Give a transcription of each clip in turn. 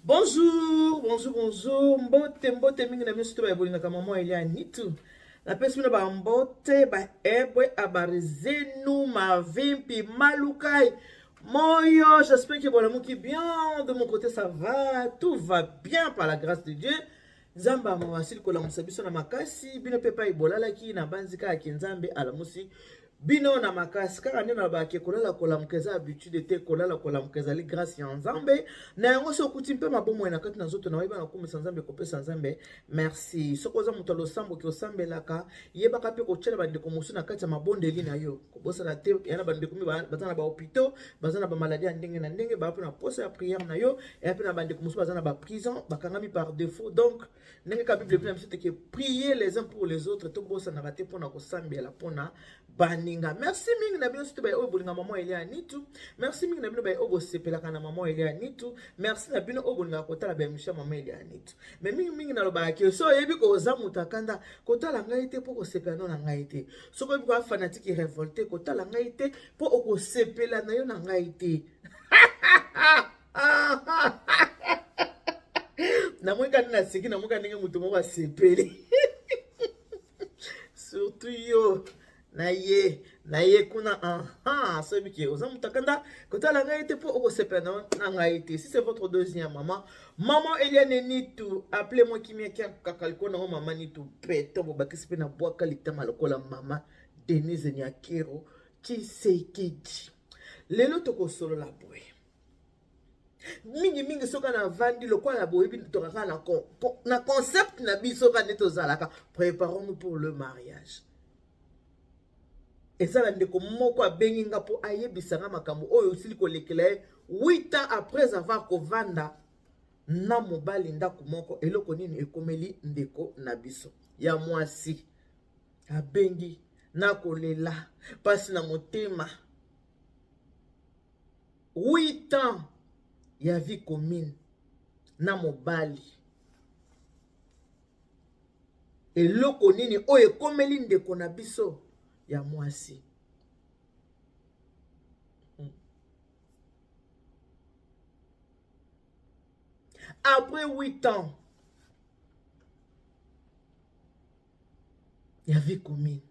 Bonjour, bonjour, bonjour. Mbote mingi na biso to ba bolinga kama mama Elia Nitu. Na pesi bino ba mbote ba ebwe abarizenu mavimpi malukai. Moyo, j'espère que voilà qui bien. De mon côté ça va, tout va bien par la grâce de Dieu. Zamba mawasili kola musabiso na makasi bino pepa ibola laki na banzika ya kinzambe alamusi. Bino na makasi kaka nde na bake kolala kolamukeza habitude te kolala kolamukeza li grâce ya nzambe na yango so okuti mpe mabomo na kati na nzoto na weba na kumisa nzambe kopesa nzambe merci soko oza moto losambo ki osambelaka yebaka mpe kotyela bandeko mosusu na kati ya mabondeli na yo kobosana te yana bandeko mi baza na bahôpitaux baza na bamaladi ya ndenge na ndenge baa mpe na posa ya prière na yo eya mpe na bandeko mosusu baza na baprison bakangami par défaut donc ndenge ka bible na biso teke prier les uns pour les autres tobosanaka te mpona kosambela mpona baninga. Merci mingi na bino sito ba oyo bolinga mama Elia Nitu. Merci mingi na bino ba oyo sepelaka na mama Elia Nitu. Merci na bino oyo bolinga kotala ba misha mama Elia Nitu. Mais mingi na loba ke so yebi ko za mutakanda kotala ngai te po ko sepela na ngai te. So ko yebi ko fanatique révolté kotala ngai te po ko sepela na yo na ngai te. Na mweka na siki na mweka ndenge mutu moko asepeli. Surtout yo na ye kuna so biki oza mutakanda kotala ngai te po okosepela na ngai te. Si c'est votre deuxième maman Elia Nitu, appelez-moi kimia kia kakaliko na mama Nitu peto bobakisi pe na bwaka litama lokola mama Denise Nyakero Tshisekedi. Lelo tokosolola boye mingi soka na vandi lokola boye bi tokaka na concept na biso ka neto zalaka préparons-nous pour le mariage. Et ça la ndeko moko abengi nga po ayebisanga makambo oyo osili kolekela 8 ans après avoir kovanda na mobali ndako moko eloko nini ekomeli ndeko na biso ya mwasi abengi na kolela pasi na motema 8 ans ya vie commune na mobali eloko nini oyo ekomeli ndeko na biso ya mwasi. Après 8 ans ya vie commune.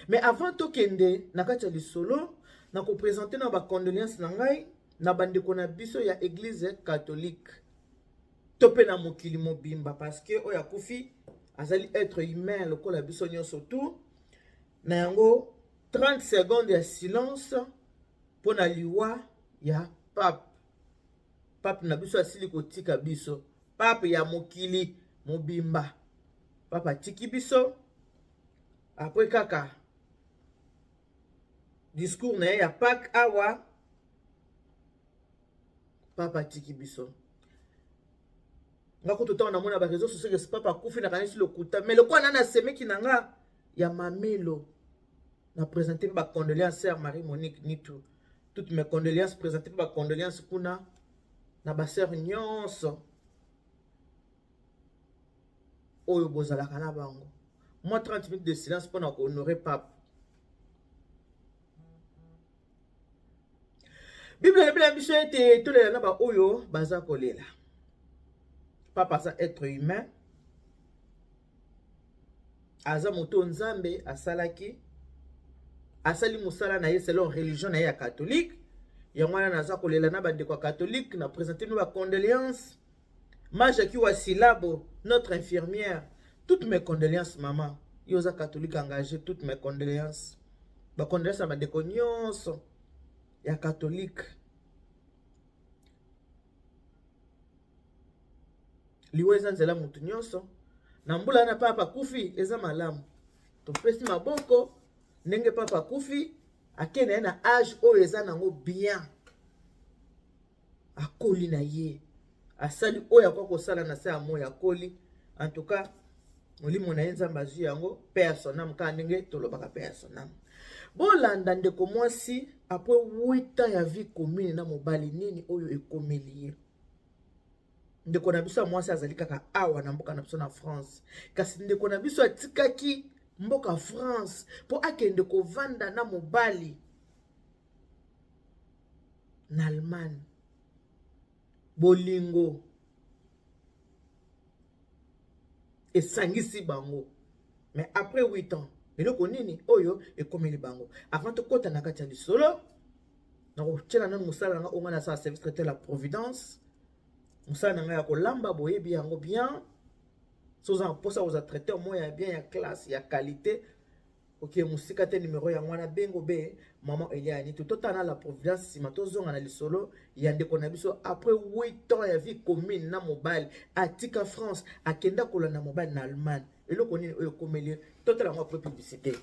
Mais avant tokende na kati ya lisolo na ko présenter na ba condoléances na ngai na bandeko na biso ya église catholique topé na mokili mobimba parce que oya kufi azali être humain lokola biso nyonso tout. Na yango 30 secondes ya silence pour na liwa ya pape na biso asili kotika biso pape ya mokili mobimba papa tiki biso après kaka discours na ya Pâques awa papa tiki biso ngako totana na mona ba réseaux sociaux que papa kufi na kanisi lokuta mais lokwa nana semeki nanga ya mamelo na présenter ba condoléances sœur Marie Monique Nitu. Toutes mes condoléances présenter ba condoléances kuna na ba sœur nyonso oyo bozalaka na bango. Moi 30 minutes de silence pour honorer pape. Bible na biso ete tolela na ba oyo baza kolela. Papa ça être humain. Aza moto nzambe asalaki asali musala na ye selon religion na ye ya catholique ya mwana naza kolela na bandeko catholique na présenter nous ba condoléances maja ki wa silabo notre infirmière toutes mes condoléances maman yoza catholique engagé toutes mes condoléances ba condoléances na bandeko nyonso ya catholique liweza nzela mutu nyonso na mbula na papa kufi eza malamu topesi maboko ndenge papa kufi akene na âge oyo eza nango bien akoli na ye asali oyo akwa kosala na sa moya akoli en tout cas molimo na ye nzambe azwi yango père son âme ka ndenge tolobaka père son âme bolanda ndeko mwasi après 8 ans ya vie commune na mobali nini oyo ekomeli ye ndeko na biso mwasi azali kaka awa na mboka na biso na France kasi ndeko na biso atikaki mboka France po akende kovanda na mobali na Allemagne bolingo esangisi bango. Mais après 8 ans, eloko nini oyo ekomeli bango. Avant de kota na kati ya lisolo, na ko tshela na musala nga onga na sa service traité la providence. Musala nga ya kolamba boyebi yango bien. Soza posa oza traité au moins ya bien ya classe, ya qualité. Ok, musika te numéro ya mwana bengo be maman Eliani tout totana la providence sima tozonga na lisolo ya ndeko na biso après 8 ans ya vie commune na mobile atika France akenda kolanda mobile na Allemagne eloko nini oyo komeli totala ngo après publicité.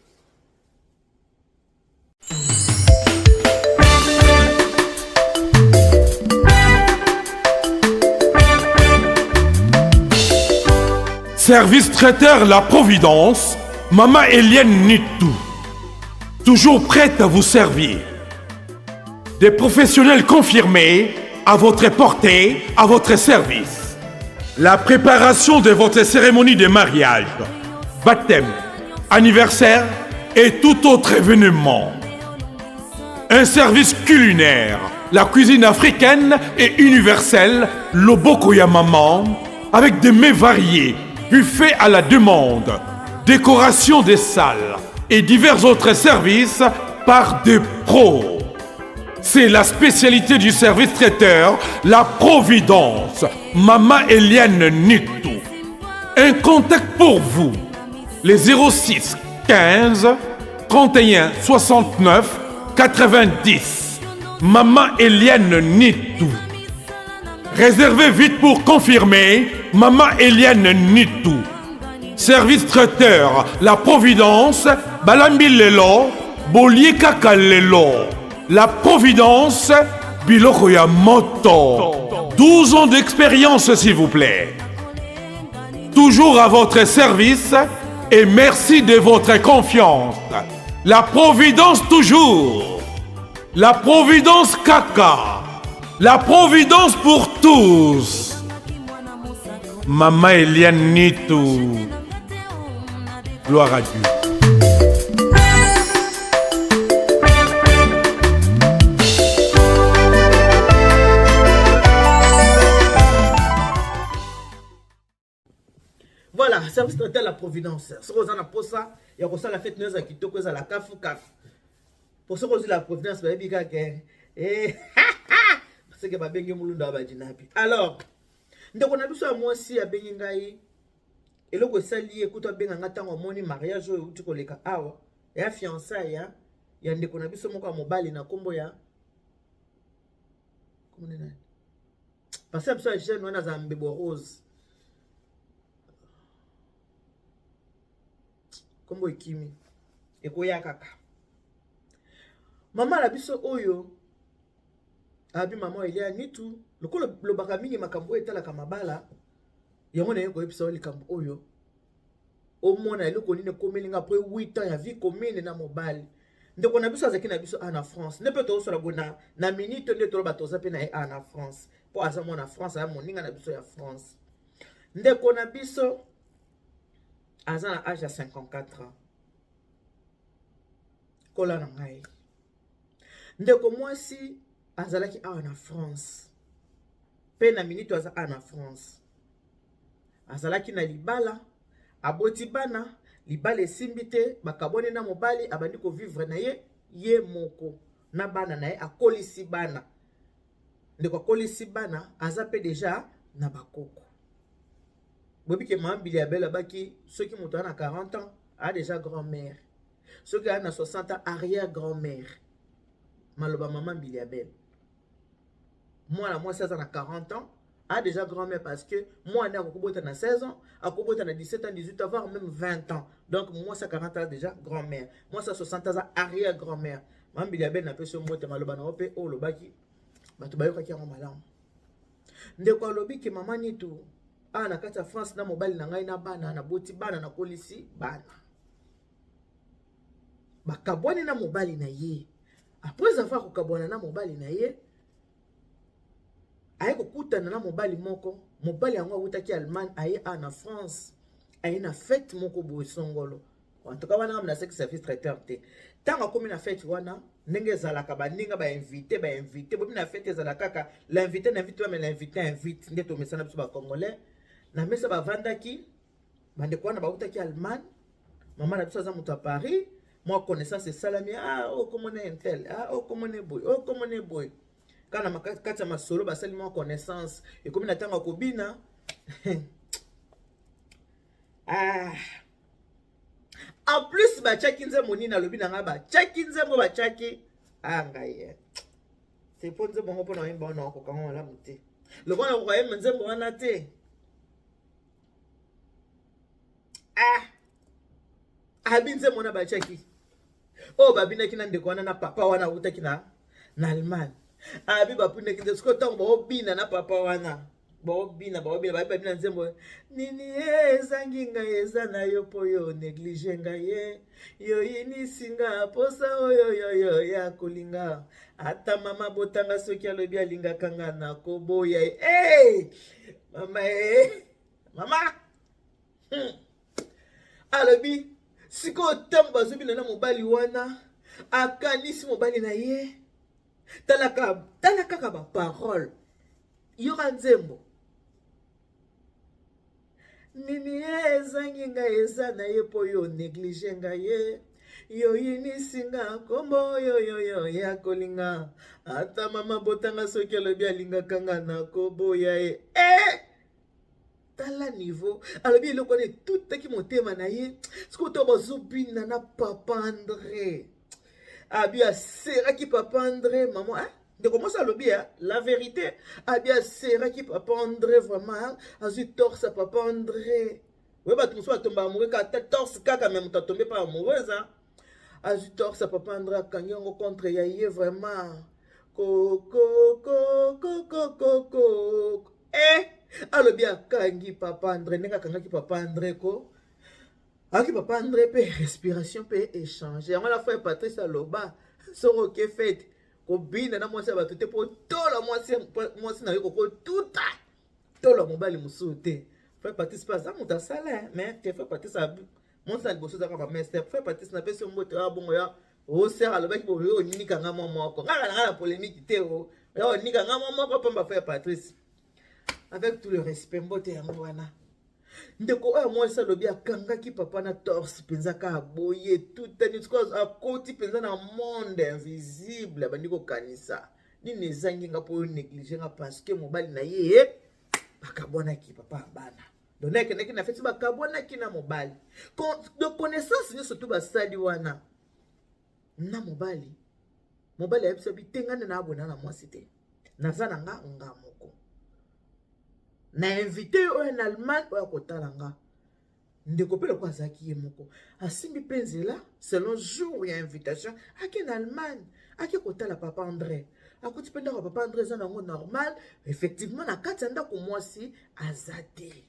Service traiteur La Providence, Maman Eliane Nitou, toujours prête à vous servir. Des professionnels confirmés à votre portée, à votre service. La préparation de votre cérémonie de mariage, baptême, anniversaire et tout autre événement. Un service culinaire, la cuisine africaine et universelle, Loboko ya Maman, avec des mets variés, buffet à la demande, décoration des salles et divers autres services par des pros. C'est la spécialité du service traiteur, la Providence, Maman Eliane Nitou. Un contact pour vous, les 06 15 31 69 90. Maman Eliane Nitou. Réservez vite pour confirmer, Maman Eliane Nitou. Service traiteur, La Providence, Balambi Lelo, Bolie Kaka Lelo. La Providence, Biloko ya Moto. 12 ans d'expérience, s'il vous plaît. Toujours à votre service et merci de votre confiance. La Providence toujours. La Providence Kaka. La Providence pour tous. Maman Eliane Nitou. Gloire à Dieu. Voilà, service traiteur La Providence. Ce qu'on a pour ça, il y a ça la fête nous a quitté que ça la caf ou caf. Pour ce qu'on dit La Providence, bah bien et parce que bah bien mulunda ba dinabi. Alors, ndeko na biso ya mwasi ya bengi ngai eloko esali ekuta benga ntango moni mariage oyo uti koleka awa ya fiançailles ya ndeko na biso moko ya mobali na kombo ya comment nani parce que biso ya jeune wana za mbebo rose kombo ekimi ekoya kaka mama la biso oyo abi maman Eliane Nitou lokolo lobaka mingi makambo etalaka mabala yango na yeko episode likambo oyo omona eloko nini komelinga après 8 ans ya vie commune na mobali ndeko na biso azaki na biso na France ne peut tosola bona na minute nde tolo batoza pe na na France po aza mona France ya moninga na biso ya France ndeko na biso aza na âge ya 54 ans kola na ngai ndeko mwasi azalaki awa na France pe na minute aza na France azalaki na libala aboti bana libala esimbi te bakabone na mobali abandi ko vivre na ye moko na bana na ye akolisi bana ndeko akolisi bana aza pe deja na bakoko bobike mambili ya bela baki soki moto na 40 ans a déjà grand-mère soki a na 60 ans arrière grand-mère maloba maman mbili ya bela moi ça a 40 ans a déjà grand-mère parce que moi na kokobota na 16 ans akobota na 17 ans 18 ans voire même 20 ans donc moi ça 40 ans déjà grand-mère moi ça 60 ans arrière grand-mère mambili ya bela na peso mbote maloba na ope o lobaki bato bayokaki yango malamu ndeko alobi ke mama Nitou na kati ya France na mobali na ngai na bana na boti bana na kolisi bana bakabwane na mobali na ye après avoir kokabwana na mobali na ye aye kokutana na mobali moko mobali yango awutaki Allemagne aye na France aye na fête moko boye songolo en tout cas wana na sexe service traiteur te tanga komi na fête wana ndenge ezalaka baninga bainvité bomi na fete ezala kaka l'invité n'invite pas mais l'invité invite nde tomesana biso bacongolais na mesa bavandaki bandeko wana bautaki Allemagne mama na biso aza moto ya Paris moi connaissance esalami okomona intel okomona boy okomona boy kana kati ya masolo basali moi connaissance ekomi na ntango akobina en plus bachaki nzembo nini alobi na nga bachaki nzembo bachaki ngai c'est po nzembo ngo mpona oyemba wana wakokanga malamu te lokola okoyemba nzembo wana te abi nzembo wana bachaki oyo babinaki na ndeko wana na papa wana awutaki na Allemagne abi bapundaki nzembo sikoyo ntango baobina na papa wana baobina babina nzembo nini ezangi ngai eza na yo mpo yo neglige ngai ye yoyinisi nga posa oyo ya kolinga ata mama botanga soki alobi alingaka nga na koboya mama alobi sikoyo ntango bazobina na mobali wana akanisi mobali na ye tala kaka baparole yoka nzembo nini ezangi ngai eza na ye mpo yo neglige ngai ye yoyinisi nga nkombo oyo ya kolinga ata mama botanga soki alobi alingaka nga na koboya ye tala niveau alobi eloko wana etutaki motema na ye sikoyo to bazobina na papa André abi aseraki papa André mama ndeko mwasi alobi la vérité abi aseraki papa André vraiment azwi torse ya papa André oye bato mosusu batomba amoureux kata torse kaka me moto atombe pa amoureuse azwi torse ya papa André akangi yango contre ya ye vraiment kokokokokokoko alobi akangi papa André ndenge akangaki papa André ko aki papa André pe respiration pe échange yango la fois Patrice aloba soko ke fete kobina na mwasi ya bato te mpo tola mwasi na yo kokotuta tola mobali mosusu te frère Patrice mpe aza moto asala mais te frère Patrice mwasi na liboso ezaka bamester frère Patrice napesi yo mbote oyo bongo ya osere alobaki boyo onika nga mwa moko ngaka na nga na polémique te oyo onika nga mwa moko pamba frère Patrice avec tout le respect mbote yango wana ndeko oyo mwasi alobi akangaki papa na torse mpenza ka boye tutani akoti mpenza na monde invisible abandi kokanisa nini ezangi nga mpo oyo néglige nga parceke mobali na ye bakabwanaki papa abana donc nakendaki na feti bakabwanaki na mobali de connaissance nyonso tu basali wana na mobali ayebisa bi tengane na abona na mwasi te naza na nga moko na invité oyo na Allemagne oyo akotala nga ndeko mpe loko azalaki ye moko asimbi mpe nzela selon jour ya invitation ake na Allemagne ake kotala papa André akoti mpe ndako papa André eza nango normal effectivement na kati ya ndako mwasi aza te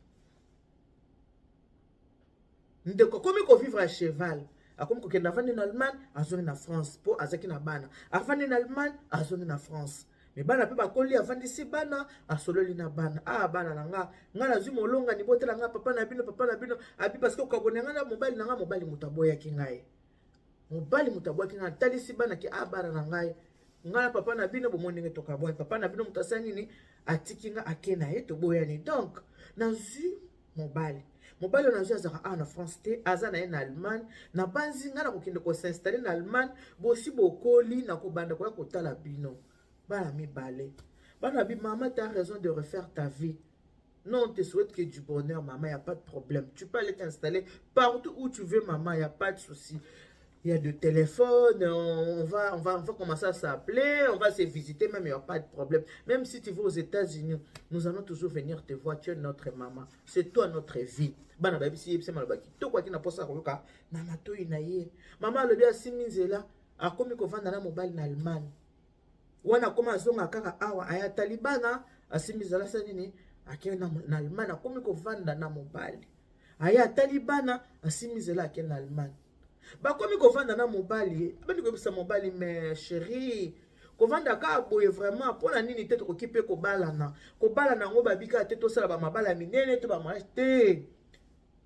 ndeko akomi kovivre à cheval akomi kokende avandi na Allemagne azongi na France mpo azalaki na bana avandi na Allemagne azongi na France me bana mpe bakoli avandisi bana asololi na bana bana na nga nazwi molonga nibotela nga papa na bino abi parce que okabone nga na mobali na nga mobali moto aboyaki ngai atalisi bana ke bana na ngai nga na papa na bino bomoni ndenge tokaboya papa na bino moto asali nini atiki nga ake na ye toboyani donc nazwi mobali oyo nazwi azaka na France te aza na ye na Allemagne na banzi nga na kokende kosinstalle na Allemagne bosi bokoli na kobanda koya kotala bino bana mibale bana bi maman t'as raison de refaire ta vie non on te souhaite que du bonheur maman y a pas de problème tu peux aller t'installer partout où tu veux maman y a pas de souci il y a de téléphone on va commencer à s'appeler on va se visiter même il y a pas de problème même si tu vas aux États-Unis nous allons toujours venir te voir tu es notre maman c'est toi notre vie bana babi si yebisa malobaki to kwa kina posa koloka na matoi na ye maman lobi asimi nzela akomi kovanda na mobile na Allemagne wana koma azonga kaka awa aya talibana asimi zala sa nini ake na Allemagne akomi kovanda na mobali aya talibana asimi zela ake na Allemagne bakomi kovanda na mobali abandi koyebisa mobali mais chérie kovanda ka boye vraiment mpona nini te tokoki mpe kobalana yango babika te tosala bamabala minene to bamariage te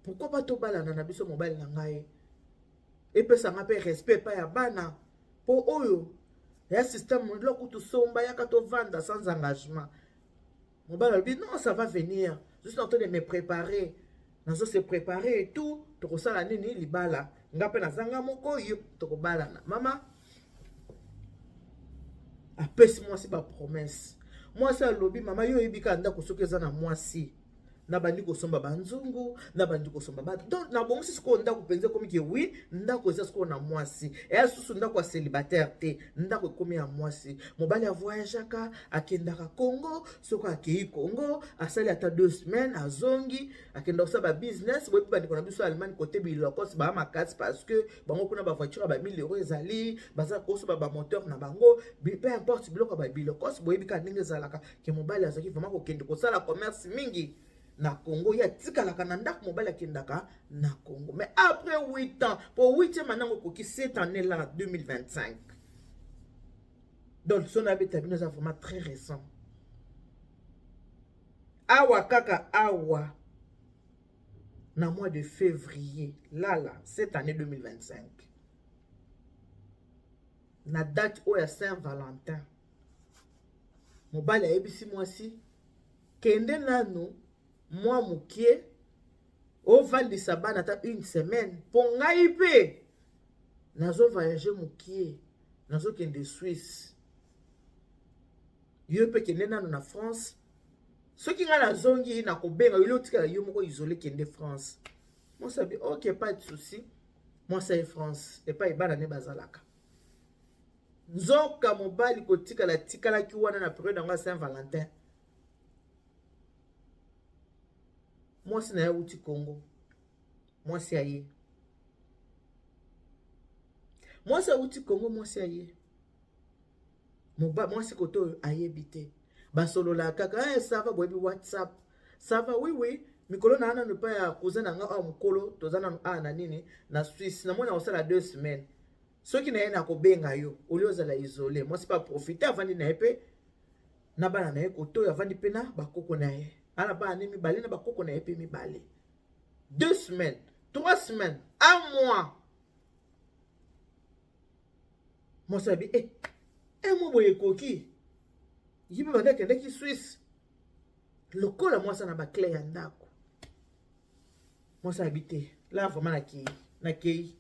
pourquoi pas tobalana na biso mobali na ngai epesanga mpe respect pa ya bana po oyo ya système loko to somba ya kato vanda sans engagement. Mobile dit non, ça va venir. Juste en train de me préparer. Nous se préparer et tout. Toko sala nini libala. Ngape na zanga moko yo toko bala na. Mama. Apesi moi c'est pas promesse. Moi c'est lobby mama yo ebika nda kosoke za na moi si. Na bandi ko somba banzungu, na bandi ko somba ba. Donc na bon si ko nda ko penze comme que oui, nda ko za ko na moi si. Et susu nda ko célibataire te, nda ko komi à moi si. Mobali a voyageaka, akendaka Congo, soko akei Congo, asali ata 2 semaines azongi, akenda sa ba business, bo bandi ko na biso Allemagne côté bilokos ba makasi parce que bango kuna ba voiture ba 1000 € ezali, baza ko so ba moteur na bango, peu importe biloko ba bilokos, bo ebika ndenge zalaka ke mobali azaki vraiment ko kende ko sala commerce mingi. Na Congo, il y a tikalaka na ndako mobile akendaka na Congo. Mais après 8 ans, pour 8e maintenant qui cette année-là, 2025. Donc, son habitat est vraiment très récent. Awa kaka awa. Na mois de février, là, cette année 2025. Na date où il y a Saint-Valentin. Mobile a ebisi moisi. Kende na nous. Moi, moukie, au Val de Saban, attend 1 semaine. Pour ngaïpe, nazo voyager moukie, nazo kende Suisse. Yo pe kende na France. Ceux qui ont la zone qui na kobenga, yo tika yo moko isolé kende France. Moi ça dit OK, pas de souci. Moi c'est France et pas ibana ne bazalaka. Nzoka mobali ko tika la ki wana na période nga Saint-Valentin. Moi, c'est na outi Congo. Moi, c'est aïe. Moi, c'est outi Congo. Moi, c'est aïe. Moi, c'est koto aïe bité. Basolo la kaka, ça va, boyebi WhatsApp. Ça va, oui. Mikolo na ana ne pas ya cousin na nga a mukolo, tozana na na nini na Suisse. Na mona osala 2 semaines. Ceux qui na na ko benga yo, oli ozala isolé. Moi, c'est pas profiter avant ni na epé. Na bana na koto ya vandi pena bakoko na ye. Ala ba ani mibale na bakoko na epe mibale. 2 semaines, 3 semaines, 1 mois. Moi ça bi moi boye koki. Yibi banda kende ki Suisse. Lokola moi ça na ba clé ya ndako. Moi ça habité. Là vraiment na kei.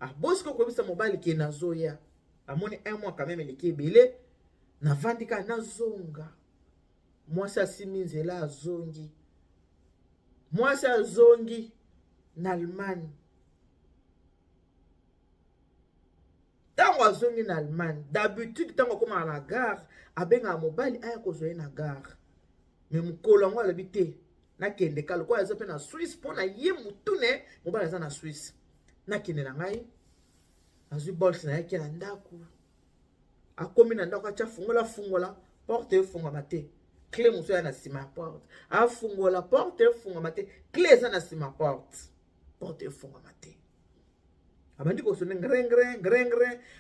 Ah bosko ko bisa mobile ki na zoya. Amoni 1 mois quand même le ki belé. Na vandika na zonga. Moi, ça siminze là zongi. Moi, ça zongi en Allemagne. Tango zongi en Allemagne. D'habitude, tango comme à la gare, abenga mobile aya kozoye na gare. Mais mukolo ngo alabite na kende kalo kwa ezope na Suisse pona ye mutune mobile za na Suisse. Na kende na ngai. Azu bols na yake na ndaku. Akomi na ndaku acha fungola porte funga mate. Clé monsieur na sima porte. A fungo la porte fungo mate. Clé za na sima porte. Porte fungo mate. Abandi ko sone ngren.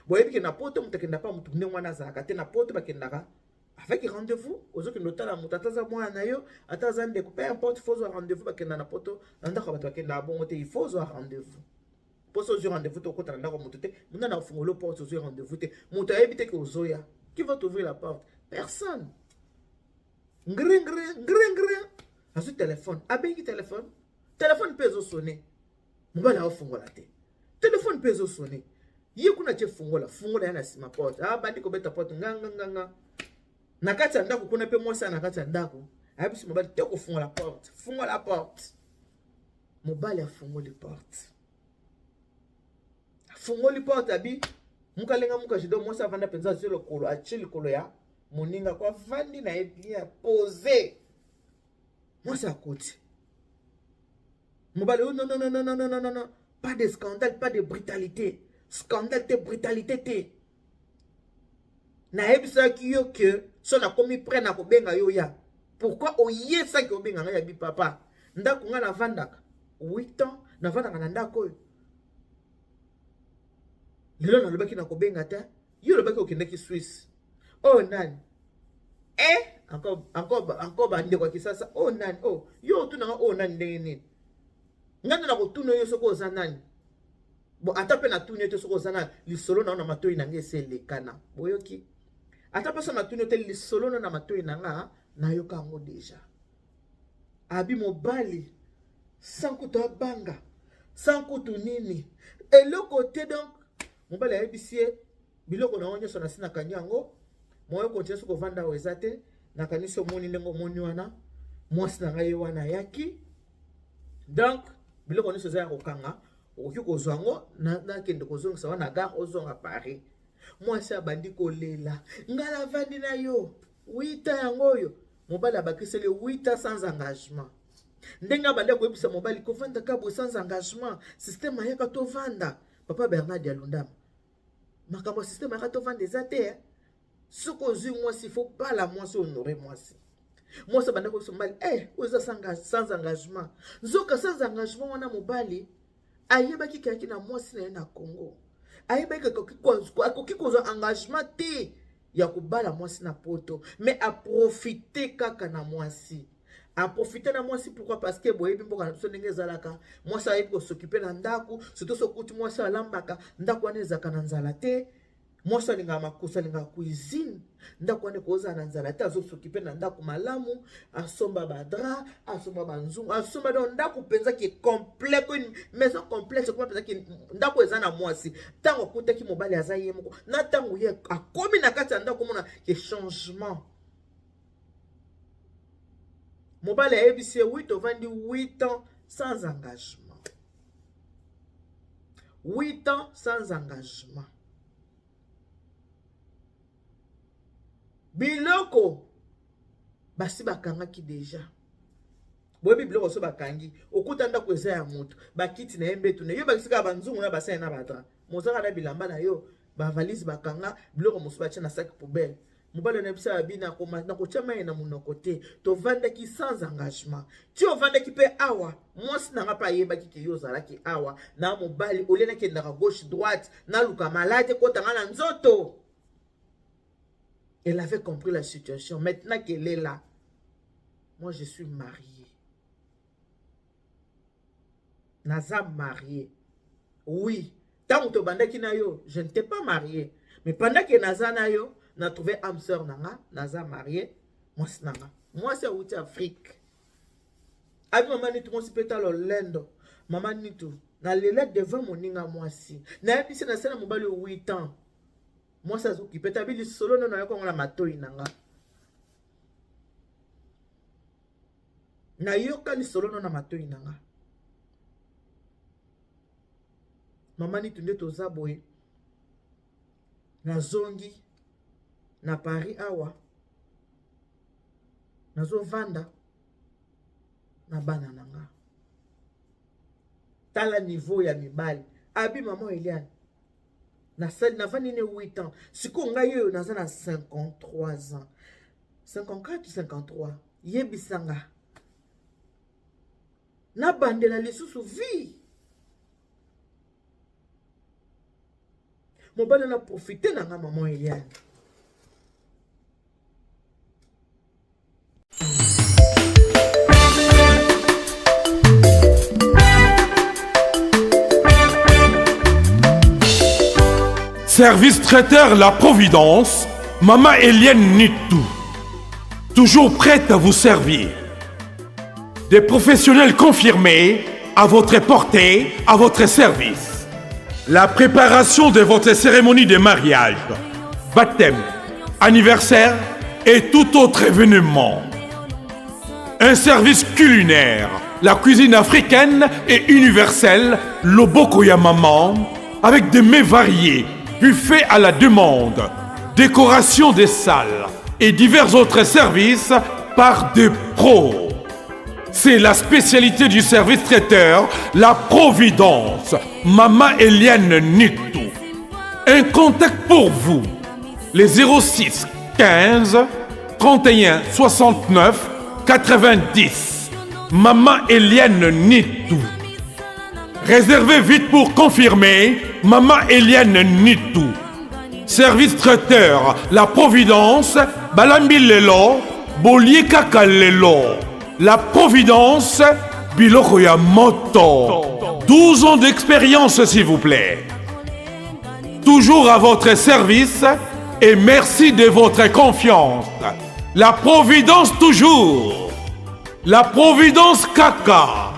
Boyebi ke na poto mutakenda pa mutu ne mwana za kate na poto bakendaka. Avec rendez-vous, ozo ke notala mutataza mwana yo, ataza ndeko peu importe faut zo rendez-vous bakenda na poto, ndako bakenda bongo te il faut zo rendez-vous. Poso zo rendez-vous to kota ndako mutu te, muna na fungo lo porte zo rendez-vous te. Mutu ayebite ke ozoya. Qui va t'ouvrir la porte? Personne. Ngren. A ce téléphone. Abengi téléphone. Téléphone peut sonner. Mobile a fungola te. Téléphone peut sonner. Yekuna che fungola. Fungola yana sima porte. Ah bandi ko beta porte nganga. Nakati ndako kuna pe mwasa nakati ndako. Ayebisi mobile te ko fungola porte. Fungola porte. Mobile a fungola porte. Fungola porte abi. Mukalenga mukajido mwasa vanda penza zelo kolo achili kolo ya. Moninga kwa vandi na bien posé. Moi c'est à côté. Mobile non. Pas de scandale, pas de brutalité. Scandale te brutalité te. Na ebisa ki yo que so na komi prena ko benga yo ya. Pourquoi oye ça ko benga ya bi papa? Ndako nga na vandaka 8 ans na vandaka na ndako. Lelo na lobaki na ko benga ta. Yo lobaki okende ki Suisse. Oh nani? Encore bande kwa kisasa. Oh nani? Oh, yo tu na oh nani ndenge nini? Ngana na ko tuno yo soko za nani? Bon, ata pe na tuni te soko zana lisolo na matoi na ngese lekana. Boyoki. Ata pe so na tuni te lisolo na matoi na nga na yoka ngo deja. Abi mobali sans kutu abanga, sans kutu nini. Et le côté donc mobali ya bisie biloko na onyo so na sina kanyango. Moyo continue soko vanda wezate na kaniso moni ndengo moni wana. Mwasi na ngai wana yaki. Donc biloko ni so za kokanga. Oki kozwango na kende kozonga sawa na gare ozonga Paris. Mwasi abandi kolela. Ngala vandi na yo. 8 ans yango yo. Mobali abakiseli 8 ans sans engagement. Ndenga bande ko ebisa mobali ko vanda kabo sans engagement. Système ayaka to vanda. Papa Bernard Yalundam. Makambo système ayaka to vanda ezate. Soko zui mwasi faut pas la mwasi honorer mwasi. Mwasi bande ko mobali oza sans engagement. Zoka sans engagement wana mobali ayebaki kaki na mwasi na Congo. Ayebaki akoki kozwa engagement te ya kubala mwasi na poto, mais a profiter kaka na mwasi. A profiter na mwasi pourquoi? Parce que boyebi mboka na biso ndenge ezalaka. Mwasi ayebi ko s'occuper na ndaku, surtout sokuti mwasi alambaka ndaku wana ezaka na nzala te. Mwasi alinga makusa alinga cuisine. Ndaku wana koza na nzala te azo s'occuper na ndaku malamu, asomba badra, asomba banzungu, asomba don ndaku penza ki complet, une maison complète comme penza ki ndaku eza na mwasi. Tango kutaki mobali azaye moko, na tango ye akomi na kati ya ndaku mona ke changement. Mobali ayebisi 8 ans sans engagement. 8 ans sans engagement. Biloko basi bakanga ki deja. Boyebi biloko so bakangi okuta ndako eza ya moto bakiti na yembetu ne yo bakisika banzungu na basaya na batra. Mozaka na bilamba na yo ba valise bakanga biloko mosu bacha na sac poubelle. Mobali na bisa bina koma na kochama na munoko te to vanda ki sans engagement. Ti o vanda ki pe awa mwasi na nga pa yeba ki yo zala ki awa na mobali olena ki ndaka gauche droite na luka malade kota nga na nzoto. Elle avait compris la situation. Maintenant qu'elle est là, moi je suis marié. Naza marié. Oui. Tant que bandaki na yo, je ne t'ai pas marié. Mais pendant que Naza na yo, na trouvé âme sœur nanga, Naza marié, moi c'est nanga. Moi c'est outi Afrique. Abi maman ni tout mon sipeta lo lendo. Maman ni tout. Na lela devant mon ninga moi si. Na episi na sena mobali 8 ans. Moi ça zo ki peta bili solo no na yo kongola matoi nanga. Na yo ka ni solo no na matoi nanga. Maman ni tunde to zaboye. Na zongi na Paris awa. Na zo vanda na bana nanga. Tala niveau ya mibali. Abi maman Eliane. Na salle na vani ne 8 ans. Siko nga yo na za na 53 ans. 54 ou 53. Yebisanga. Na bandela lisusu vie. Mon bana na profiter na nga maman Eliane. Service traiteur La Providence, Maman Eliane Nitou. Toujours prête à vous servir. Des professionnels confirmés, à votre portée, à votre service. La préparation de votre cérémonie de mariage, baptême, anniversaire et tout autre événement. Un service culinaire, la cuisine africaine et universelle, Loboko ya Maman, avec des mets variés, buffet à la demande, décoration des salles et divers autres services par des pros. C'est la spécialité du service traiteur, la Providence, Maman Eliane Nitou. Un contact pour vous, les 06 15 31 69 90. Maman Eliane Nitou. Réservez vite pour confirmer, Maman Eliane Nitou. Service traiteur, La Providence, Balambi Lelo, Bolie Kaka Lelo. La Providence, Biloko ya Moto. 12 ans d'expérience, s'il vous plaît. Toujours à votre service et merci de votre confiance. La Providence toujours. La Providence caca.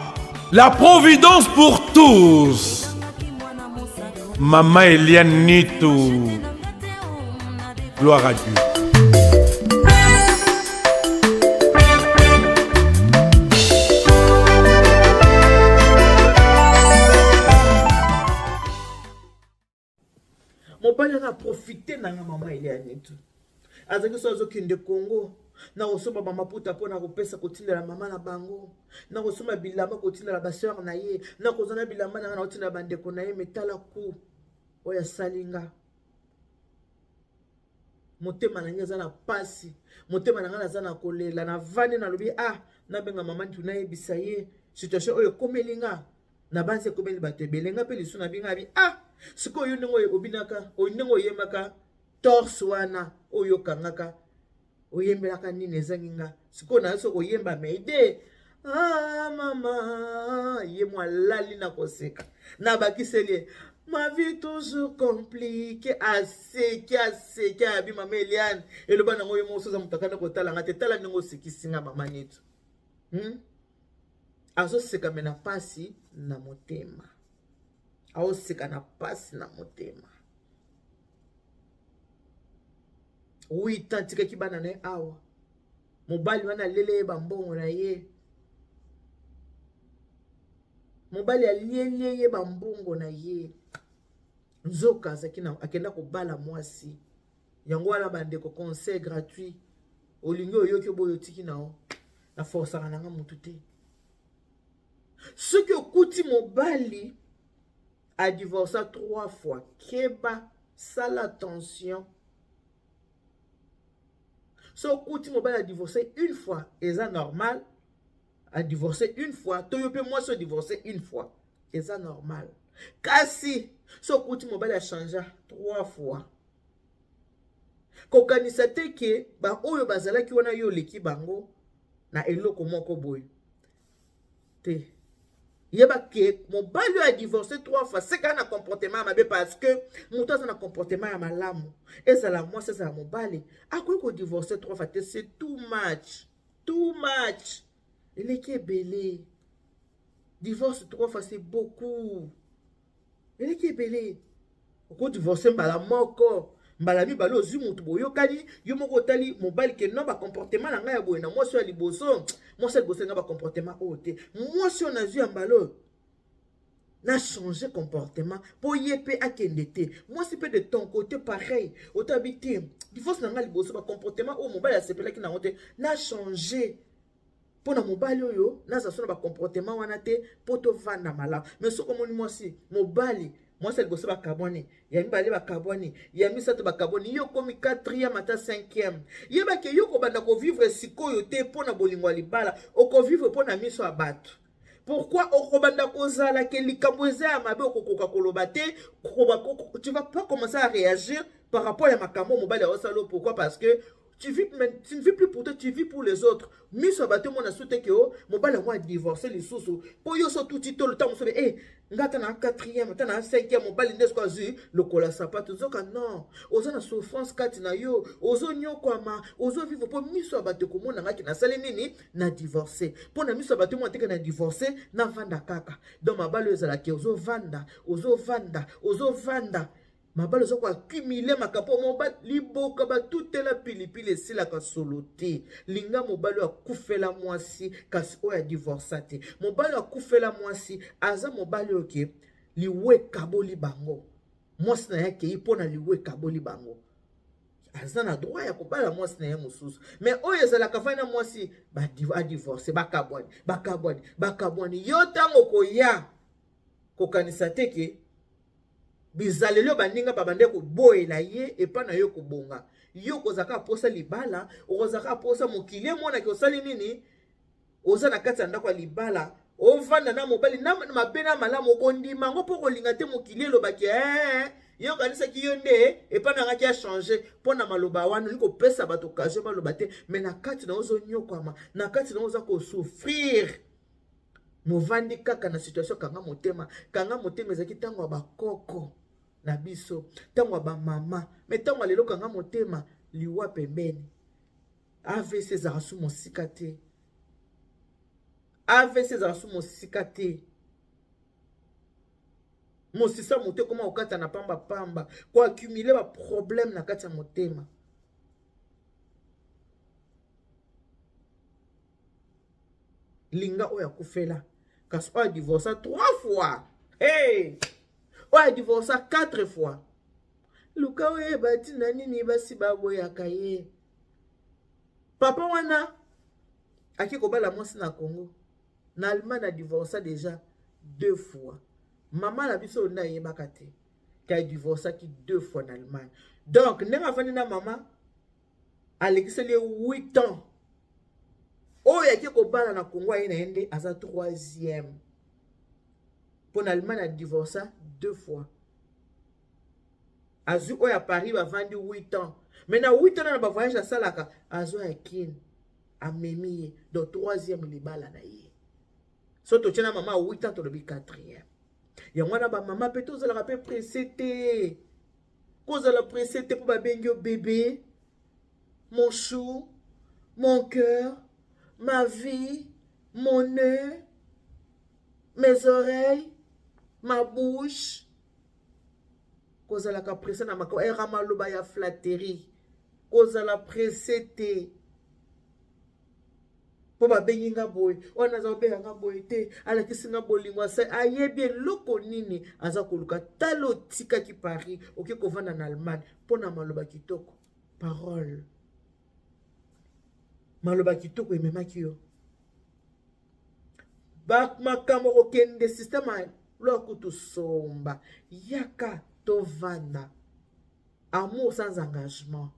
La Providence pour tous. Maman Eliane Nitou. Gloire à Dieu. Mobali a profité na maman Eliane Nitou. Azaki so azokende Congo. Na kosomba maputa po na kopesa kotindela mama na bango. Na kosomba bilamba kotindela ba sœur na ye. Na kozana bilamba na kotindela bandeko na ye metala ku. Oya salinga. Motema na ngaza na pasi. Motema na ngaza na kolela na vane na lobi na benga mama ntuna yebisa ye. Situation oyo komelinga. Na banse komeli batebelenga pe lisu na binga bi siko yo ndingo obinaka, o ndingo yemaka torse wana oyo kangaka. Oyembelaka nini ezanginga siko na so oyemba meide mama ye mwa lali na koseka na bakiseli ma vie toujours compliquée assez abi mama Eliane eloba nango yo mosoza mutakana kotala ngate tala ningo sekisinga mama Nitou azo seka mena pasi na motema azo seka na pasi na motema. Oui, tantika ki banane awa. Mobali wana lele bambongo na ye. Mobali aliyeye ye bambongo na ye. Nzoka zakina akenda ko bala mwasi. Yango wala bandeko conseil gratuit. Olingo yoki boyo tiki nao. Na force kananga mutu te. Ce que kuti mobali a divorcé 3 fois. Keba sala attention. So, Kouti Mobile a divorcé une fois, et ça normal. A divorcé une fois, Toyope moi se divorcé une fois, et ça normal. Kasi, so Kouti Mobile a changé 3 fois. Kokanisa teke, ba oyo bazala ki wana yo leki bango, na eloko moko boy. Te. Yeba ke, mobali a divorcé 3 fois. C'est quand on a comportement mabe parce que mouton a un comportement à malamu. Et ça la moi, c'est ça mobali. A quoi qu'on divorcé 3 fois, c'est too much. Too much. Il est qui belé. Divorce 3 fois, c'est beaucoup. Il est qui belé. Quand divorcé, mbala moko. Mbala mi balo zumu tubo kani yo moko tali mobile ke non ba comportement na ngaya boye na moi so liboso moi so liboso nga ba comportement ote moi so na zu mbalo na changer comportement pour yepe akendete moi c'est peu de ton côté pareil otabité divorce na nga liboso ba comportement o mobile asepela ki na ote na changer pour na mobile oyo na za sona ba comportement wana te poto vanda mala mais so comme moi si mobile moi c'est le boss bakaboni ya mibale bakaboni ya misato bakaboni yo komi 4e ata 5e yeba ke yo ko banda ko vivre sikoyo te pona bolingo libala o ko vivre pona miso abatu. Pourquoi o ko banda ko zala ke likambo eza ya mabe o ko koka koloba te tu vas pas commencer à réagir par rapport à makambo mobile ya osalo. Pourquoi? Parce que tu ne vis plus pour toi, tu vis pour les autres. Miso abate mon asute ke o mobile moi divorcer les sous po yo so tout tito le temps so ngata na 4e ta na 5e mobile nesko zu le kola sapato zoka non ozo na souffrance kati na yo ozo nyokoma ozo vivre po miso abate ko mona ngaki na sale nini na divorcer po na miso abate mo teke na divorcer na vanda kaka donc mabalo ezala ke ozo vanda mabalo zo ko accumuler makapo mobile liboka ba toute la pilipili esila ka solote linga mobalo akufela mwasi kasi oya divorcate mobalo akufela mwasi aza mobalo oke liwe kaboli bango mwasi na yake ipona liwe kaboli bango aza na droit ya kobala mwasi na ye mosusu mais oyo ezalaka fana mwasi ba divorce bakabwani yo tango koya kokanisa teke bizalelo baninga babande ko boyela ye epa na yo kobonga yo kozaka posa libala okozaka posa mokili mona ke osali nini oza na kati ya ndako ya libala ovanda na mobali na mabena malamu okondima ngo po kolinga te mokili elobaki yo kanisa ki yo nde epa na ngaki a changer pona maloba wana liko pesa bato kaje maloba te mais na kati na ozo nyokwama na kati na oza ko souffrir movandi kaka na situation kanga motema ezaki ntango ya bakoko na biso ntango ya bamama me ntango ya lelo kanga motema liwa pembeni AVC ezaka su mosika te AVC ezaka su mosika te mosisa moto ekoma kokata na pamba koakumile baproblème na kati ya motema. Linga oyo akufela kasi oyo divorce 3 fois. Hey! Oyo divorce 4 fois. Luka oyo bati na nini basi baboyaka ye. Papa wana aki kobala mwasi na Congo. Na Allemagne a divorcé déjà 2 fois. Maman la biso na yebaka te. Qui a divorcé qui 2 fois en Allemagne. Donc nenga fani na maman alekiseli 8 ans. Oyo aki kobala na Congo ayina yende aza 3e. Pour Allemagne a divorcé 2 fois. Azu oyo à Paris va vendre 8 ans. Maintenant 8 ans na ba voyage à salaka azu ya kin amemi donc 3e libala na ye. So to tena maman 8 ans to lobi 4e. Ya mwana ba maman pe to zala pe pressé. Cause la pressé pour ba bengi bébé. Mon chou, mon cœur, ma vie, mon nez, mes oreilles, ma bouche. Cause la pressé na mako era maloba ya flatterie. Cause la pressé te. Po ba bengi nga boy ona za obenga nga boy te ala kisinga bolingwa sa ayebi eloko nini aza koluka talo tika ki Paris oki kovanda na Allemagne pona maloba kitoko parole maloba kitoko ememaki yo bak makambo kokende système lo kutu somba yaka to vanda amour sans engagement.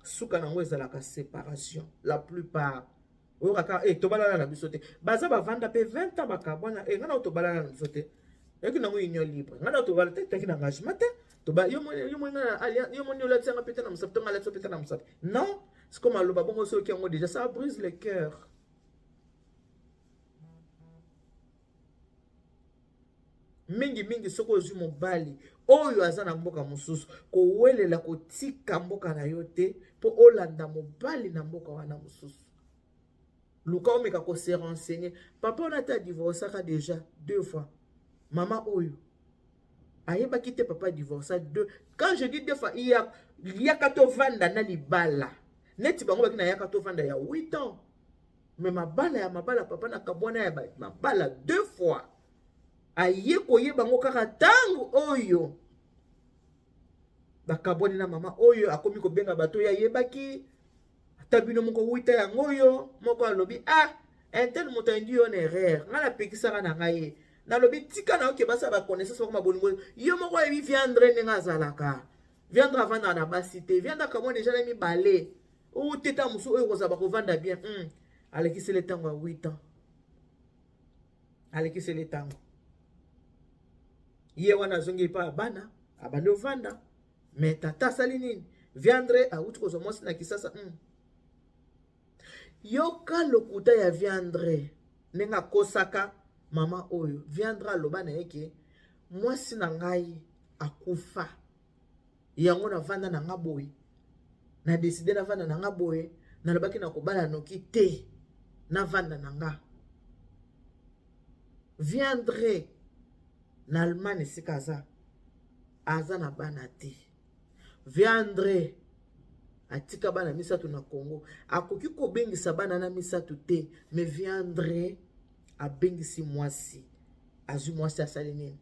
Souka nango ezalaka séparation la plupart oyo kaka to balala na biso te baza bavanda pe 20 ans bakabwana ngana to balala na biso te yaki nango union libre ngana to balala te taki na engagement te to ba yo moni ola tsanga pete na musapto ngala tso pete na musapto non c'est comme aloba bongo so ki yango déjà ça brise le cœur. Mingi soko ozu mobali oyo aza na mboka mosusu kowelela kotika mboka na yo te po olanda mobali na mboka wana mosusu. Luka omeka ko se renseigner papa on a ta divorcé déjà 2 fois. Maman oyo ayeba kite papa divorcé 2. Quand je dis 2 fois il y a kato vanda na libala neti bango bakina ya kato vanda ya 8 ans mais mabala papa na kabwana ya mabala 2 fois. Aye koyeba ngo kaka tangu oyo bakaboni na mama oyo akomi ko benga bato ya yebaki tabino moko 8 yango oyo moko alobi intel moto indi yo na erreur ngala pekisaka na ngai na lobi tika na oke basa ba connaissance ko mabolingo yo moko yebi viandre nenga zalaka viandre avanda na basité viandre kamo déjà na mi balé ou teta musu oyo kozaba ko vanda bien alekisi le tango 8 ans alekisi le tango ye wana zongi pa bana abande ovanda mais tata sali nini viandre auti kozo mwasi na kisasa yoka lokuta ya viandre nenga kosaka mama oyo viandre aloba na yeke mwasi na ngai akufa yango na vanda na nga boye na décider na vanda na nga boye na lobaki na kobala noki te na vanda na nga viandre na Allemagne sikaza aza na bana te viandre atika bana misatu na Congo akoki ko bengisa bana na misatu te mais viandre a bengisi mwasi azu mwasi asali nini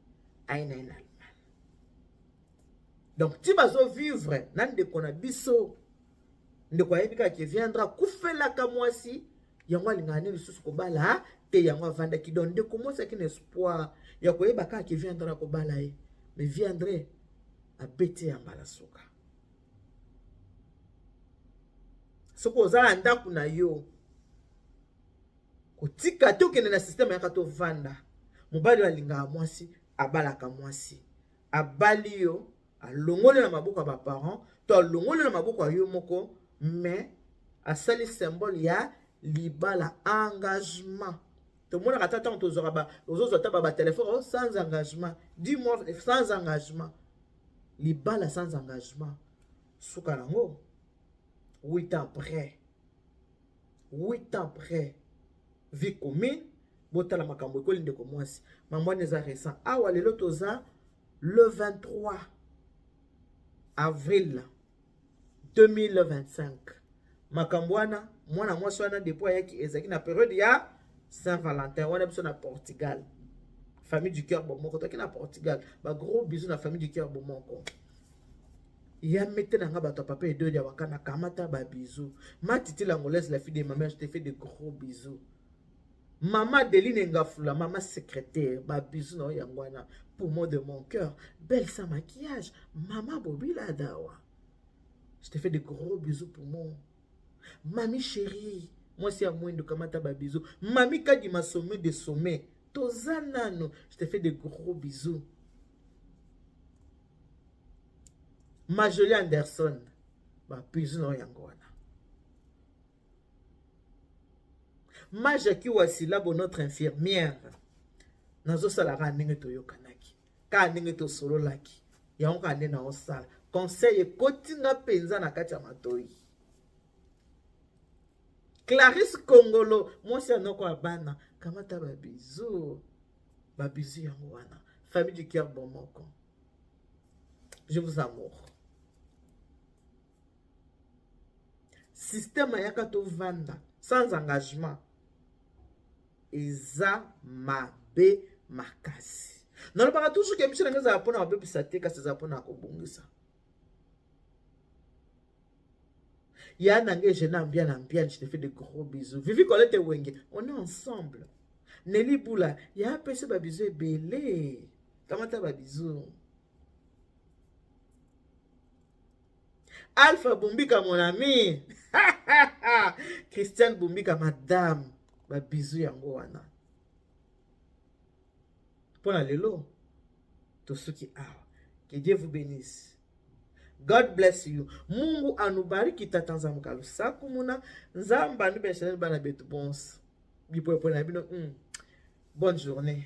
aina na Allemagne. Donc ti bazo vivre nan de kona biso ndeko ayebika ki viandra kufela ka mwasi yango alingane lisusu ko bala te yango avanda ki donne de commencer ki espoir ya koyeba ka ki viendra ko bala ye mais viendrait a bete ya mbala soka soko ozala ndaku na yo kotika te okende na système ya kato vanda mobali alinga mwasi abalaka mwasi abali yo alongole na maboko ya ba parents to alongole na maboko ya yo moko mais asali symbole ya libala engagement to mona kata tant to zoraba ozozo ta ba téléphone sans engagement. Dis-moi sans engagement. Libala sans engagement. Soukalango. 8 ans après. 8 ans après. Vie commune. Botala makambo ko linde ko mwasi. Maman neza récent. Awa lelo toza le 23 avril 2025. Makambwana mwana mwasi wana depuis yaki ezaki na période ya Saint-Valentin. Wana biso na Portugal. Famille du cœur bomoko toki na Portugal. Ba gros bisous na famille du cœur bomoko. Ya mette na nga bato papa et deux ya wakana kamata ba bisous. Ma titi l'angolaise la fille de ma mère, je te fais de gros bisous. Maman Deline Ngafula, maman secrétaire, ba bisous na yangwana pour moi de mon cœur. Belle sans maquillage, maman Bobila Dawa. Je te fais de gros bisous pour moi. Mamie chérie, moi c'est à moi de kamata ba bisous. Mamie Kadi ma sommet de sommet. Tozanano, je te fais de gros bisous. Ma Jolie Anderson, ba bisous na yangwana. Ma Jackie Wasila, notre infirmière. Nazo salara ndenge to yokanaki. Ka ndenge to solo laki. Ya onka ndenge na osala. Conseil kotinga penza na kati ya matoi. Clarisse Congolo, moi c'est anoko abana. Kamata ba bisous. Ba bisous yango wana. Famille du cœur bomoko. Je vous amour. Système ayaka to vanda sans engagement. Eza mabe makasi. Non pas toujours que monsieur ngeza apona mabe bisate ka seza apona kobungisa. Ya nange je n'ambian, je te fais de gros bisous. Vivi Colette Wenge, on est ensemble. Nelly Boula, ya pese ba bisous belé. Kamata ba bisous. Alpha Bumbika mon ami. Christiane Bumbika madame. Ba bisous yango wana. Pona lelo. To suki awa. Que Dieu vous bénisse. God bless you. Mungu anubariki tatanza mukalo sakumuna. Nzamba nubeshe bana betu bons. Bipo pona bino. Bonne journée.